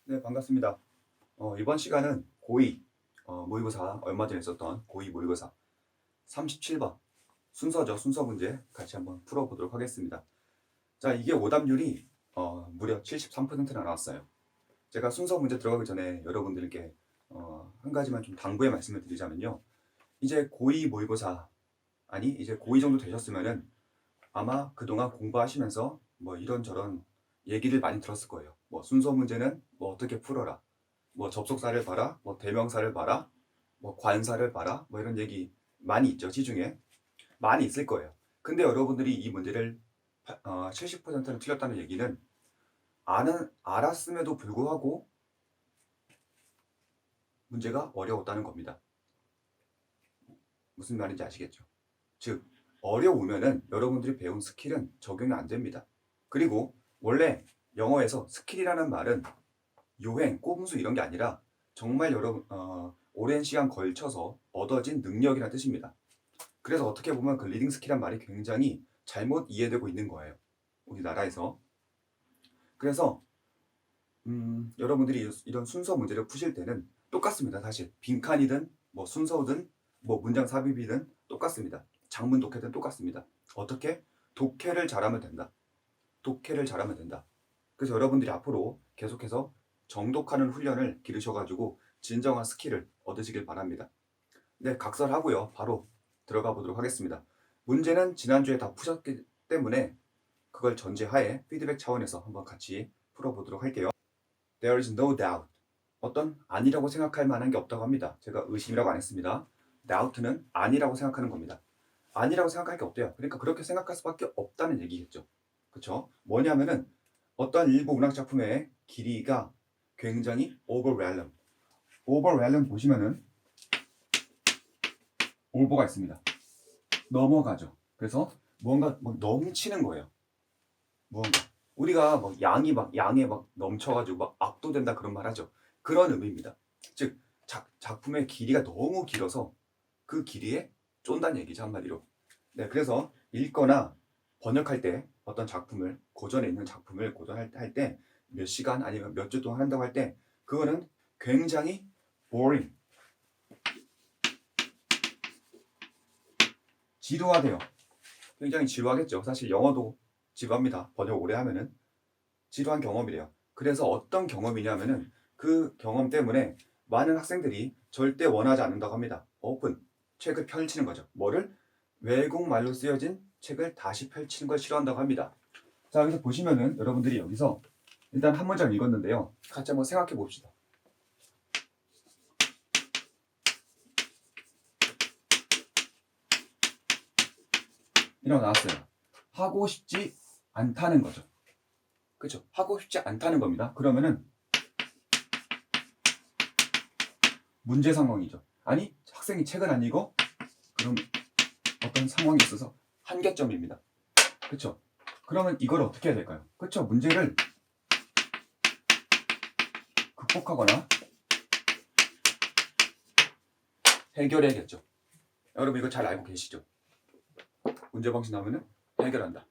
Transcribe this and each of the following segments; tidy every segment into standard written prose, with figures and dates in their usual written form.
네, 반갑습니다. 이번 시간은 고2 모의고사 얼마 전에 있었던 고2 모의고사 37번 순서죠. 순서 문제 같이 한번 풀어보도록 하겠습니다. 자, 이게 오답률이 무려 73%나 나왔어요. 제가 순서 문제 들어가기 전에 여러분들께 한 가지만 좀 당부의 말씀을 드리자면요. 이제 고2 모의고사 아니 이제 고2 정도 되셨으면은 아마 그동안 공부하시면서 뭐 이런저런 얘기를 많이 들었을 거예요. 뭐 순서 문제는 뭐 어떻게 풀어라. 뭐 접속사를 봐라, 뭐 대명사를 봐라, 뭐 관사를 봐라, 뭐 이런 얘기 많이 있죠. 시중에 많이 있을 거예요. 근데 여러분들이 이 문제를 70%는 틀렸다는 얘기는 알았음에도 불구하고 문제가 어려웠다는 겁니다. 무슨 말인지 아시겠죠? 즉 어려우면은 여러분들이 배운 스킬은 적용이 안 됩니다. 그리고 원래 영어에서 스킬이라는 말은 요행, 꼼수 이런 게 아니라 정말 여러분 오랜 시간 걸쳐서 얻어진 능력이라는 뜻입니다. 그래서 어떻게 보면 그 리딩 스킬이란 말이 굉장히 잘못 이해되고 있는 거예요. 우리나라에서. 그래서 여러분들이 이런 순서 문제를 푸실 때는 똑같습니다. 사실 빈칸이든 뭐 순서든 뭐 문장 삽입이든 똑같습니다. 장문 독해든 똑같습니다. 어떻게? 독해를 잘하면 된다. 독해를 잘하면 된다. 그래서 여러분들이 앞으로 계속해서 정독하는 훈련을 기르셔가지고 진정한 스킬을 얻으시길 바랍니다. 네, 각설하고요. 바로 들어가 보도록 하겠습니다. 문제는 지난주에 다 푸셨기 때문에 그걸 전제하에 피드백 차원에서 한번 같이 풀어보도록 할게요. There is no doubt. 어떤 아니라고 생각할 만한 게 없다고 합니다. 제가 의심이라고 안 했습니다. doubt는 아니라고 생각하는 겁니다. 아니라고 생각할 게 없대요. 그러니까 그렇게 생각할 수밖에 없다는 얘기겠죠. 그렇죠? 뭐냐면은 어떤 일부 문학 작품의 길이가 굉장히 overwhelm. overwhelm 보시면은 over가 있습니다. 넘어가죠. 그래서 뭔가 뭐 넘치는 거예요. 무언가 우리가 뭐 양에 막 넘쳐가지고 막 압도된다 그런 말 하죠. 그런 의미입니다. 즉 작품의 길이가 너무 길어서 그 길이에 쫀다는 얘기죠, 한마디로. 네, 그래서 읽거나 번역할 때 어떤 작품을 고전에 있는 작품을 고전할 때 몇 시간 아니면 몇 주 동안 한다고 할 때 그거는 굉장히 boring, 지루하대요. 굉장히 지루하겠죠. 사실 영어도 지루합니다. 번역 오래 하면은 지루한 경험이래요. 그래서 어떤 경험이냐면은 그 경험 때문에 많은 학생들이 절대 원하지 않는다고 합니다. 오픈, 책을 펼치는 거죠. 뭐를? 외국말로 쓰여진 책을 다시 펼치는 걸 싫어한다고 합니다. 자, 여기서 보시면은 여러분들이 여기서 일단 한 문장 읽었는데요. 같이 한번 생각해 봅시다. 이런 거 나왔어요. 하고 싶지 않다는 거죠. 그렇죠? 하고 싶지 않다는 겁니다. 그러면은 문제 상황이죠. 아니, 학생이 책을 안 읽어? 그럼 어떤 상황이 있어서 한계점입니다. 그렇죠? 그러면 이걸 어떻게 해야 될까요? 그렇죠? 문제를 극복하거나 해결해야겠죠. 여러분 이거 잘 알고 계시죠? 문제 방식 나오면 해결한다.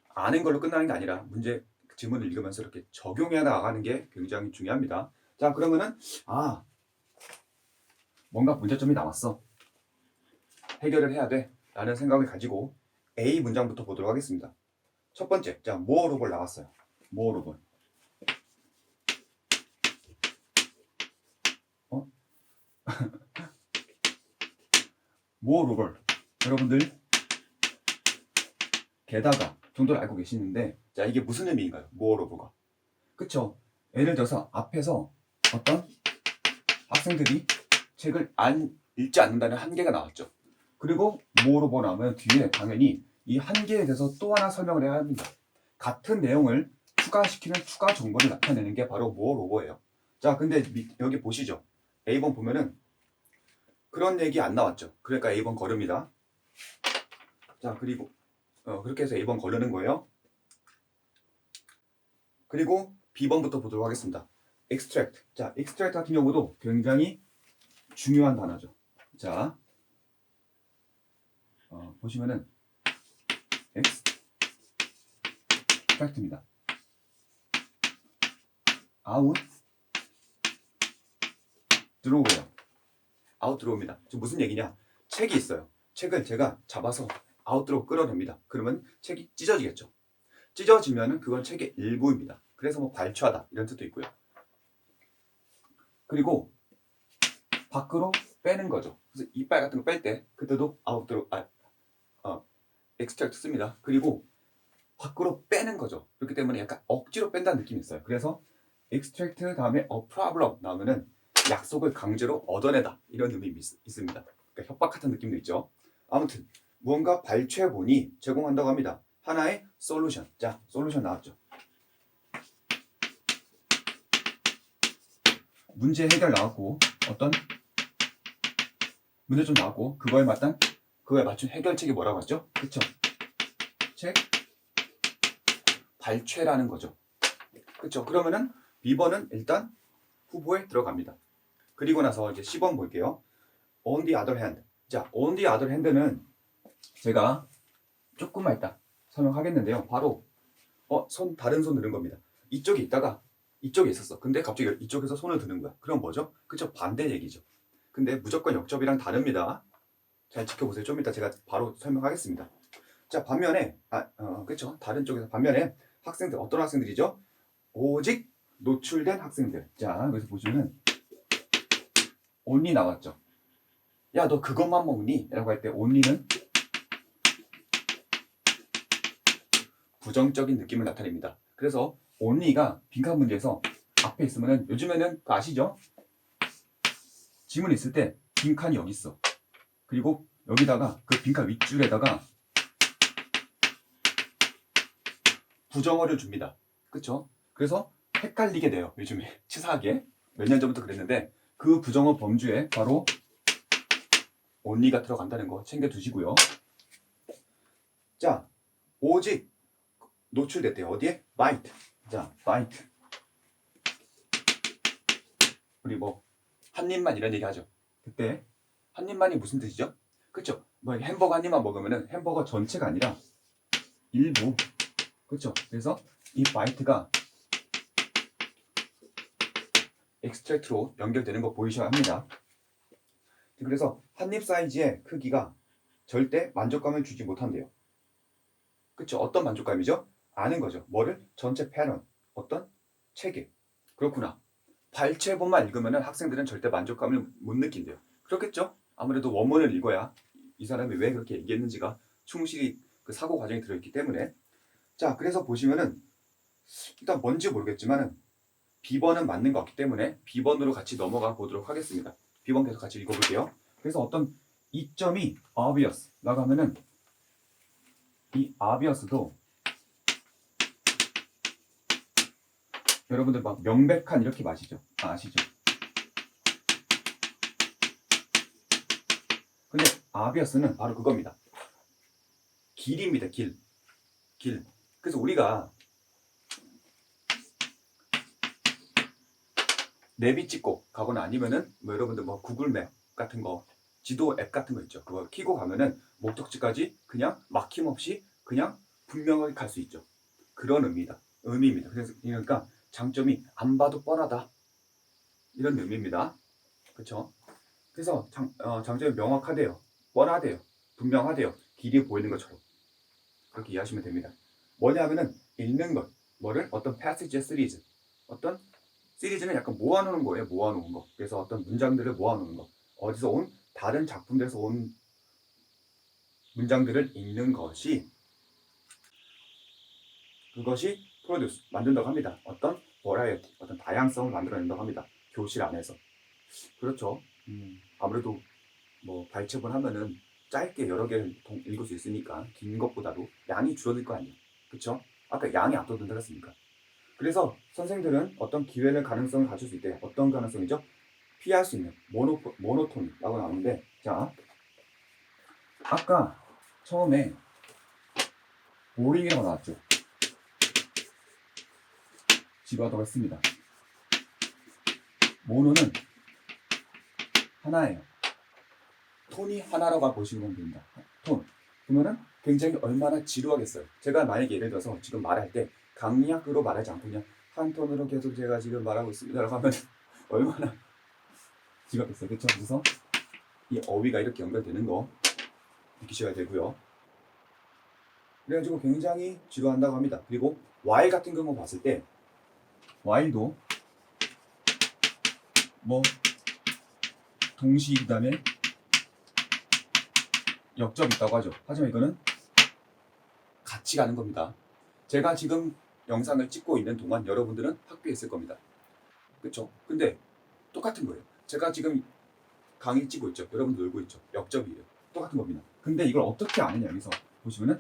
아는 걸로 끝나는 게 아니라 문제 지문을 읽으면서 이렇게 적용해 나가는 게 굉장히 중요합니다. 자, 그러면은 뭔가 문제점이 나왔어. 해결을 해야 돼. 라는 생각을 가지고 A 문장부터 보도록 하겠습니다. 첫 번째, 자, moreover 나왔어요. moreover. moreover. 여러분들 게다가 정도를 알고 계시는데, 자, 이게 무슨 의미인가요? moreover가. 그쵸? 예를 들어서 앞에서 어떤 학생들이 책을 안 읽지 않는다는 한계가 나왔죠. 그리고 moreover 나오면 뒤에 당연히 이 한계에 대해서 또 하나 설명을 해야 합니다. 같은 내용을 추가시키는 추가 정보를 나타내는 게 바로 moreover예요. 자, 근데 여기 보시죠. A번 보면은 그런 얘기 안 나왔죠. 그러니까 A번 거릅니다. 자, 그리고 그렇게 해서 A번 거르는 거예요. 그리고 B번부터 보도록 하겠습니다. extract. 자, extract 같은 경우도 굉장히 중요한 단어죠. 자, 보시면은 extract입니다. out 드로우예요. 아웃 드로우입니다. 지금 무슨 얘기냐? 책이 있어요. 책을 제가 잡아서 아웃 드로우 끌어냅니다. 그러면 책이 찢어지겠죠. 찢어지면은 그건 책의 일부입니다. 그래서 뭐 발췌하다 이런 뜻도 있고요. 그리고 밖으로 빼는 거죠. 그래서 이빨 같은 거 뺄 때 그때도 아웃 드로우 엑스트랙트 씁니다. 그리고 밖으로 빼는 거죠. 그렇기 때문에 약간 억지로 뺀다는 느낌이 있어요. 그래서 extract 다음에 a problem 나오면은 약속을 강제로 얻어내다 이런 의미 있습니다. 그러니까 협박 같은 느낌도 있죠. 아무튼 무언가 발췌본이 제공한다고 합니다. 하나의 솔루션. 자, 솔루션 나왔죠. 문제 해결 나왔고 어떤 문제점 나왔고 그거에 맞춘 해결책이 뭐라고 하죠? 그쵸? 책 발췌라는 거죠. 그쵸? 그러면은 B번은 일단 후보에 들어갑니다. 그리고 나서 이제 10번 볼게요. On the other hand. 자, on the other hand는 제가 조금만 있다 설명하겠는데요. 바로 다른 손 드는 겁니다. 이쪽에 있다가 이쪽에 있었어. 근데 갑자기 이쪽에서 손을 드는 거야. 그럼 뭐죠? 그쵸? 반대 얘기죠. 근데 무조건 역접이랑 다릅니다. 잘 지켜보세요. 좀 이따 제가 바로 설명하겠습니다. 자, 반면에 그쵸? 다른 쪽에서 반면에 학생들 어떤 학생들이죠? 오직 노출된 학생들. 자, 여기서 보시면 only 나왔죠. 야, 너 그것만 먹니? 라고 할 때 only는 부정적인 느낌을 나타냅니다. 그래서 only가 빈칸 문제에서 앞에 있으면은 요즘에는 아시죠? 지문이 있을 때 빈칸이 여기 있어. 그리고 여기다가 그 빈칸 윗줄에다가 부정어를 줍니다. 그쵸? 그래서 헷갈리게 돼요. 요즘에 치사하게 몇 년 전부터 그랬는데 그 부정어 범주에 바로 only가 들어간다는 거 챙겨두시고요. 자, 오직 노출됐대요. 어디에? bite. 자, bite. 우리 뭐 한 입만 이런 얘기 하죠. 그때 한 입만이 무슨 뜻이죠? 그쵸? 뭐 햄버거 한 입만 먹으면은 햄버거 전체가 아니라 일부. 그쵸? 그래서 이 bite가 extract로 연결되는 거 보이셔야 합니다. 그래서 한 입 사이즈의 크기가 절대 만족감을 주지 못한대요. 그쵸? 어떤 만족감이죠? 아는 거죠. 뭐를? 전체 패런, 어떤 체계. 그렇구나. 발췌본만 읽으면 학생들은 절대 만족감을 못 느낀대요. 그렇겠죠? 아무래도 원문을 읽어야 이 사람이 왜 그렇게 얘기했는지가 충실히 그 사고 과정이 들어있기 때문에. 자, 그래서 보시면은 일단 뭔지 모르겠지만은 B번은 맞는 것 같기 때문에 B번으로 같이 넘어가 보도록 하겠습니다. B번 계속 같이 읽어볼게요. 그래서 어떤 이점이 obvious 라고 하면은 이 obvious도 여러분들 막 명백한 이렇게 아시죠? 근데 obvious는 바로 그겁니다. 길입니다. 길. 그래서 우리가 내비 찍고 가거나 아니면은 뭐 여러분들 뭐 구글맵 같은 거 지도 앱 같은 거 있죠. 그거 키고 가면은 목적지까지 그냥 막힘없이 그냥 분명하게 갈 수 있죠. 그런 의미입니다. 그래서 그러니까 장점이 안 봐도 뻔하다 이런 의미입니다. 그렇죠? 그래서 장점이 명확하대요. 뻔하대요. 분명하대요. 길이 보이는 것처럼 그렇게 이해하시면 됩니다. 뭐냐면은 읽는 것, 뭐를 어떤 패시지의 시리즈, 어떤 시리즈는 약간 모아놓는 거예요. 모아놓은 거. 그래서 어떤 문장들을 모아놓는 거. 어디서 온 다른 작품들에서 온 문장들을 읽는 것이 그것이 프로듀스 만든다고 합니다. 어떤 버라이어티, 어떤 다양성을 만들어낸다고 합니다. 교실 안에서. 그렇죠. 아무래도 뭐 발췌본 하면은 짧게 여러 개를 읽을 수 있으니까 긴 것보다도 양이 줄어들 거 아니에요. 그렇죠? 아까 양이 압도된다고 했으니까. 그래서 선생들은 어떤 기회를 가능성을 가질 수 있대요. 어떤 가능성이죠? 피할 수 있는 모노톤이라고 나오는데 자 아까 처음에 보링이라고 나왔죠. 지루하다고 했습니다. 모노는 하나예요. 톤이 하나라고 보시면 됩니다. 톤. 그러면은 굉장히 얼마나 지루하겠어요. 제가 만약에 예를 들어서 지금 말할 때 강약으로 말하지 않고 그냥 한 톤으로 계속 제가 지금 말하고 있습니다라고 하면 얼마나 지각했어요. 그렇죠? 그래서 이 어휘가 이렇게 연결되는 거 느끼셔야 되고요. 그래가지고 굉장히 지루한다고 합니다. 그리고 while 같은 경우 봤을 때 while도 뭐 동시 그 다음에 역접이 있다고 하죠. 하지만 이거는 같이 가는 겁니다. 제가 지금 영상을 찍고 있는 동안 여러분들은 학교에 있을 겁니다. 그렇죠? 근데 똑같은 거예요. 제가 지금 강의 찍고 있죠. 여러분들 놀고 있죠. 역접이에요. 똑같은 겁니다. 근데 이걸 어떻게 아느냐 여기서 보시면은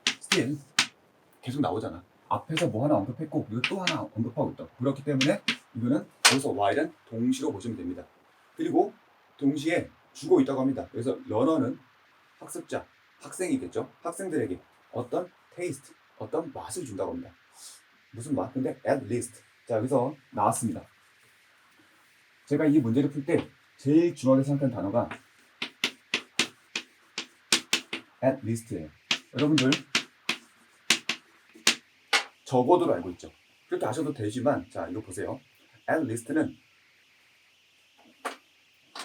still 계속 나오잖아. 앞에서 뭐 하나 언급했고 이거 또 하나 언급하고 있다. 그렇기 때문에 이거는 여기서 while은 동시로 보시면 됩니다. 그리고 동시에 주고 있다고 합니다. 그래서 러너는 학습자, 학생이겠죠. 학생들에게 어떤 테이스트, 어떤 맛을 준다고 합니다. 무슨 맛? 근데 at least. 자, 여기서 나왔습니다. 제가 이 문제를 풀 때 제일 중요하게 생각한 단어가 at least예요. 여러분들 적어도로 알고 있죠. 그렇게 아셔도 되지만 자, 이거 보세요. at least는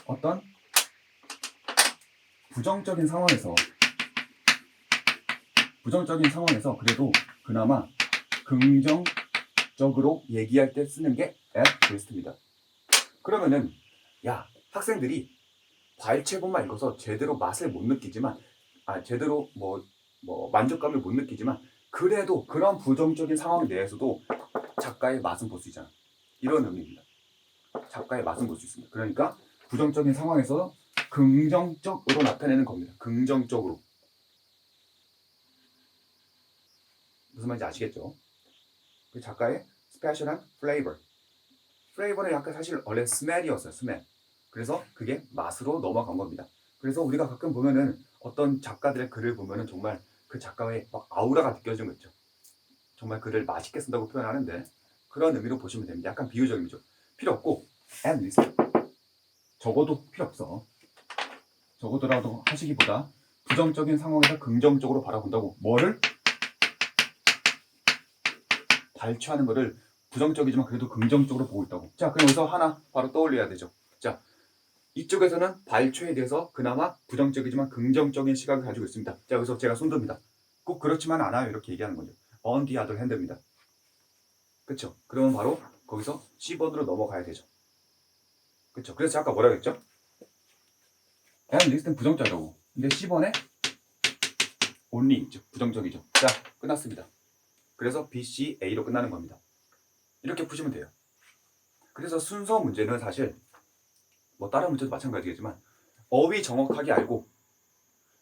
어떤 부정적인 상황에서 그래도 그나마 긍정적으로 얘기할 때 쓰는 게 at least입니다. 그러면은 야, 학생들이 과일체본만 읽어서 제대로 맛을 못 느끼지만 제대로 뭐 만족감을 못 느끼지만 그래도 그런 부정적인 상황 내에서도 작가의 맛은 볼 수 있잖아. 이런 의미입니다. 작가의 맛은 볼 수 있습니다. 그러니까 부정적인 상황에서 긍정적으로 나타내는 겁니다. 긍정적으로. 무슨 말인지 아시겠죠? 그 작가의 스페셜한 플레이버. 플레이버는 약간 사실 원래 스멜이었어요. 스멜. 그래서 그게 맛으로 넘어간 겁니다. 그래서 우리가 가끔 보면은 어떤 작가들의 글을 보면은 정말 그 작가의 막 아우라가 느껴지는 거 있죠. 정말 글을 맛있게 쓴다고 표현하는데 그런 의미로 보시면 됩니다. 약간 비유적이죠. 필요 없고 at least. 적어도 필요 없어. 적어도라도 하시기보다 부정적인 상황에서 긍정적으로 바라본다고 뭐를? 발췌하는 거를 부정적이지만 그래도 긍정적으로 보고 있다고. 자, 그럼 여기서 하나 바로 떠올려야 되죠. 자, 이쪽에서는 발췌에 대해서 그나마 부정적이지만 긍정적인 시각을 가지고 있습니다. 자, 여기서 제가 손듭니다. 꼭 그렇지만 않아요. 이렇게 얘기하는 거죠. on the other hand입니다. 그쵸? 그러면 바로 거기서 C번으로 넘어가야 되죠. 그쵸? 그래서 제가 아까 뭐라고 했죠? and list는 부정적이라고. 근데 C번에 only 있죠. 부정적이죠. 자, 끝났습니다. 그래서 B, C, A로 끝나는 겁니다. 이렇게 푸시면 돼요. 그래서 순서 문제는 사실 뭐 다른 문제도 마찬가지겠지만 어휘 정확하게 알고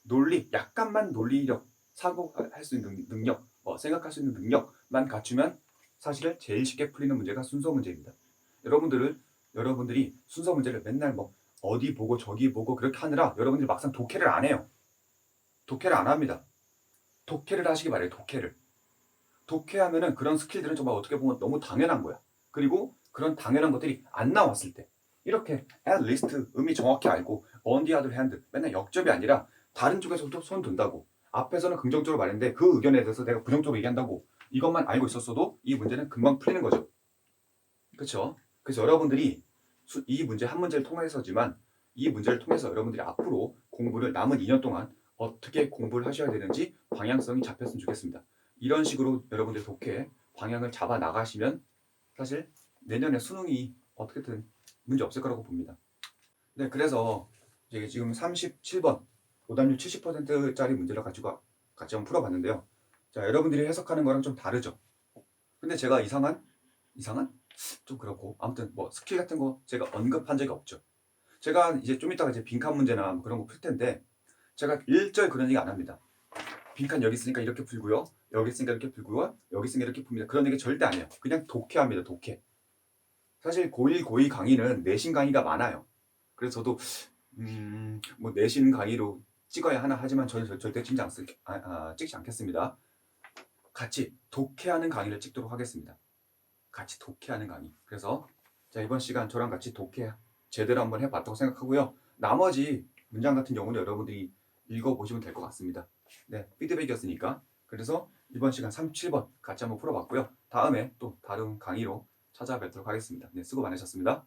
논리, 약간만 논리력, 사고할 수 있는 능력, 생각할 수 있는 능력만 갖추면 사실은 제일 쉽게 풀리는 문제가 순서 문제입니다. 여러분들이 순서 문제를 맨날 뭐 어디 보고 저기 보고 그렇게 하느라 여러분들이 막상 독해를 안 해요. 독해를 안 합니다. 독해를 하시기 바래요. 독해하면은 그런 스킬들은 정말 어떻게 보면 너무 당연한 거야. 그리고 그런 당연한 것들이 안 나왔을 때 이렇게 at least 의미 정확히 알고 on the other hand 맨날 역접이 아니라 다른 쪽에서도 손 든다고 앞에서는 긍정적으로 말했는데 그 의견에 대해서 내가 부정적으로 얘기한다고 이것만 알고 있었어도 이 문제는 금방 풀리는 거죠. 그렇죠? 그래서 여러분들이 이 문제 한 문제를 통해서지만 이 문제를 통해서 여러분들이 앞으로 공부를 남은 2년 동안 어떻게 공부를 하셔야 되는지 방향성이 잡혔으면 좋겠습니다. 이런 식으로 여러분들 독해 방향을 잡아 나가시면 사실 내년에 수능이 어떻게든 문제 없을 거라고 봅니다. 네, 그래서 이제 지금 37번 오답률 70%짜리 문제를 가지고 같이 한번 풀어봤는데요. 자, 여러분들이 해석하는 거랑 좀 다르죠. 근데 제가 이상한? 좀 그렇고 아무튼 뭐 스킬 같은 거 제가 언급한 적이 없죠. 제가 이제 좀 이따가 이제 빈칸 문제나 뭐 그런 거 풀 텐데 제가 일절 그런 얘기 안 합니다. 빈칸 여기 있으니까 이렇게 풀고요. 여기 있으니까 이렇게 풀고요. 여기 있으니까 이렇게 풉니다. 그런 얘기 절대 안 해요. 그냥 독해합니다. 독해. 사실 고1, 고2 강의는 내신 강의가 많아요. 그래서 저도 뭐 내신 강의로 찍어야 하나 하지만 저는 절대 찍지 않겠습니다. 같이 독해하는 강의를 찍도록 하겠습니다. 같이 독해하는 강의. 그래서 자, 이번 시간 저랑 같이 독해 제대로 한번 해봤다고 생각하고요. 나머지 문장 같은 경우는 여러분들이 읽어보시면 될 것 같습니다. 네, 피드백이었으니까. 그래서 이번 시간 37번 같이 한번 풀어봤고요. 다음에 또 다른 강의로 찾아뵙도록 하겠습니다. 네, 수고 많으셨습니다.